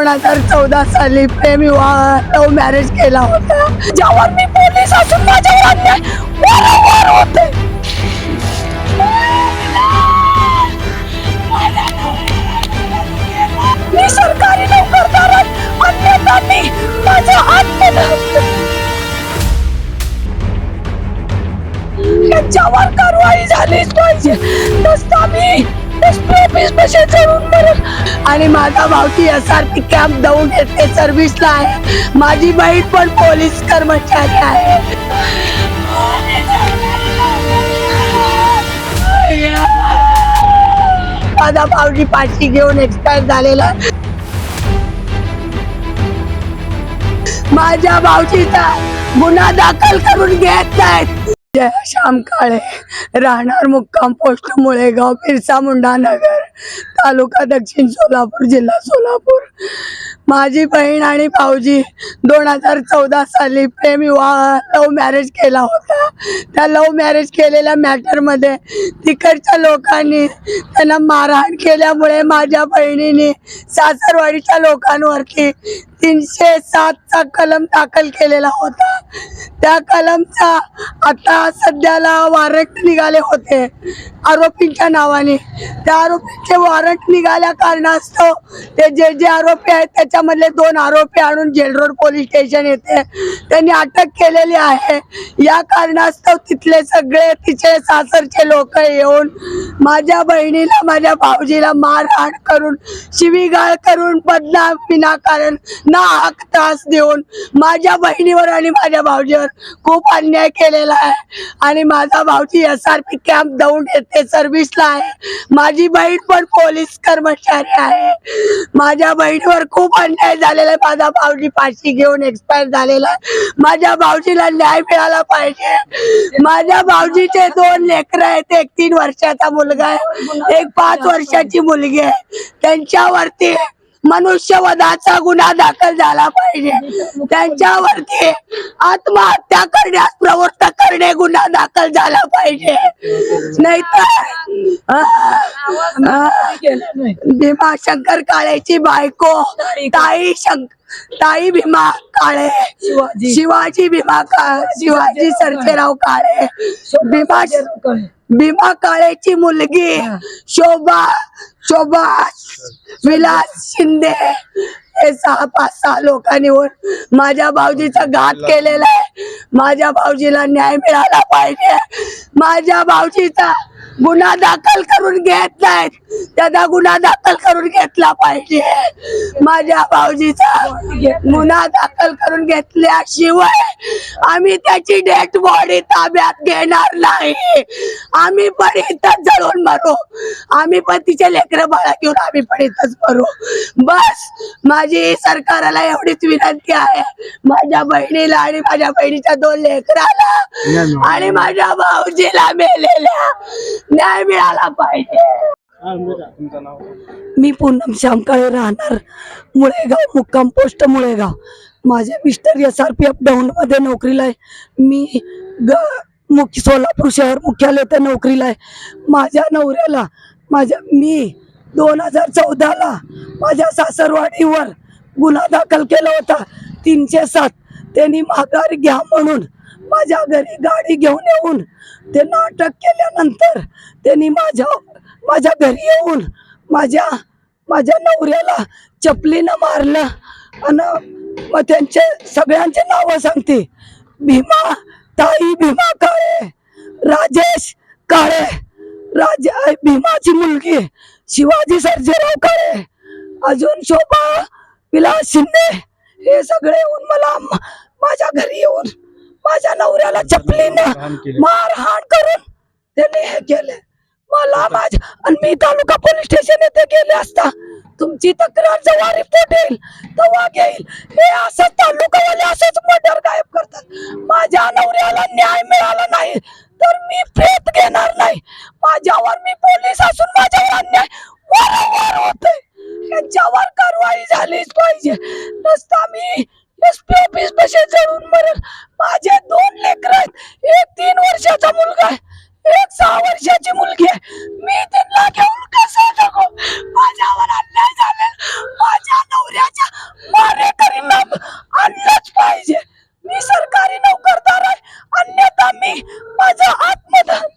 2014 साली प्रेम विवाह love marriage केला होता, ज्यावर मी पोलीस असून माझ्यावर अन्याय वारंवार होते. मी सरकारी नोकरदारात अन्यथांनी माझा हात केला. याच्यावर कारवाई झालीच पाहिजे, नसता मी आणि माझा भावची SRP कॅम्प जाऊन येते सर्व्हिसला आहे. माझी बहीण पण पोलीस कर्मचारी आहे. माझा भावजी फाशी घेऊन एक्सपायर झालेला. माझ्या भावजीचा गुन्हा दाखल करून घेत नाहीत. जय श्याम काळे, राहणार मुक्काम पोस्ट मुळेगाव, बिरसा मुंडा नगर, तालुका दक्षिण सोलापूर, जिल्हा सोलापूर. माझी बहीण आणि भाऊजी 2014 साली प्रेम विवाह लव्ह मॅरेज केला होता. त्या लव्ह मॅरेज केलेल्या मॅटरमध्ये तिकडच्या लोकांनी त्यांना मारहाण केल्यामुळे माझ्या बहिणीने सासरवाडीच्या लोकांवरती 307 चा कलम दाखल केलेला होता. त्या कलमचा आता सध्याला वॉरंट निघाले होते आरोपींच्या नावाने. त्या आरोपींचे वॉरंट निघाल्या कारणास्तव ते जे आरोपी आहेत त्याच्यामधले 2 आरोपी आणून जेल रोड पोलीस स्टेशन येथे त्यांनी अटक केलेली आहे. या कारणास्तव तिथले सगळे तिचे सासरचे लोक येऊन माझ्या बहिणीला, माझ्या भाऊजीला मारहाण करून, शिवीगाळ करून, बदनाम विनाकारण नाहक त्रास देऊन माझ्या बहिणीवर आणि माझ्या भाऊजीवर खूप अन्याय केलेला आहे. आणि माझा भाऊजी SRP कॅम्प जाऊन येते सर्व्हिसला आहे. माझी बहीण पण पोलीस कर्मचारी आहे. माझ्या बहिणीवर खूप अन्याय झालेला आहे. माझा भाऊजी फाशी घेऊन एक्सपायर झालेला आहे. माझ्या भाऊजीला न्याय मिळाला पाहिजे. माझ्या भाऊजीचे 2 लेकरं आहेत, एक 3 वर्षाचा मुलगा आहे, एक 5 वर्षाची मुलगी आहे. त्यांच्यावरती मनुष्यवधाचा गुन्हा दाखल झाला पाहिजे. त्यांच्यावरती आत्महत्या करण्यास प्रवृत्त करणे गुन्हा दाखल झाला पाहिजे. नाहीतर भीमाशंकर काळेची बायको ताई भीमा काळे, शिवाजी सर्जेराव काळे, भीमा काळेची मुलगी शोभा विलास शिंदे, हे 6-5 लोकांनी माझ्या भाऊजीचा घात केलेला आहे. माझ्या भाऊजीला न्याय मिळाला पाहिजे. माझ्या भाऊजीचा गुन्हा दाखल करून घेत नाहीत, त्याचा गुन्हा दाखल करून घेतला पाहिजे. माझ्या भाऊजीचा गुन्हा दाखल करून घेतल्याशिवाय आम्ही त्याची डेड बॉडी ताब्यात घेणार नाही. आम्ही पण इथंच जळून मरू. आम्ही पण तिचे लेकरं बाळा घेऊन आम्ही पण इथंच मरू. बस माझी सरकारला एवढीच विनंती आहे, माझ्या बहिणीला आणि माझ्या बहिणीच्या 2 लेकराला आणि माझ्या भाऊजीला मेलेल्या न्याय मिळाला पाहिजे. मी पूनम श्याम काळे, राहणार मुळेगाव, मुक्काम पोस्ट मुळेगाव. माझे मिस्टर SRP अपडाऊन मध्ये नोकरीला आहे. मी सोलापूर शहर मुख्यालय नोकरीला आहे. माझ्या नवऱ्याला मी 2014ला माझ्या सासरवाडीवर गुन्हा दाखल केला होता 307. त्यांनी माघार घ्या म्हणून माझ्या घरी गाडी घेऊन येऊन त्यांना अटक केल्यानंतर त्यांनी माझ्या घरी येऊन माझ्या नवऱ्याला चपलीनं मारलं. आणि मग त्यांचे सगळ्यांचे नावं सांगते: ताई भीमा काळे, राजेश काळे, भीमाची मुलगी शिवाजी सर्जेराव काळे, अजून शोभा विलास शिंदे, हे सगळे येऊन मला माझ्या घरी येऊन माझ्या नवऱ्याला चपलीनं मारहाण करून त्यांनी हे केले. मला आणि मी तालुका पोलीस स्टेशन येथे गेले असता तुमची तक्रार जेव्हा रिपोर्ट येईल तेव्हा घेईल. हे असं तालुकावाले असंच मर्डर गायब करतात. माझ्या नवऱ्याला न्याय मिळाला नाही तर मी प्रेत घेणार नाही. मी पोलीस असून माझ्यावर अन्याय वारंवार होतोय. याच्यावर कारवाई झालीच पाहिजे, नसता मी SP ऑफिस पाशी जळून मरेल. माझे 2 लेकरं आहेत, एक 3 वर्षाचा मुलगा आहे, एक 6 वर्षाची मुलगी आहे. मी त्यांना घेऊन कसं जगू? माझ्यावर अन्याय झाला. माझ्या नवऱ्याच्या मी माझं आत्मदान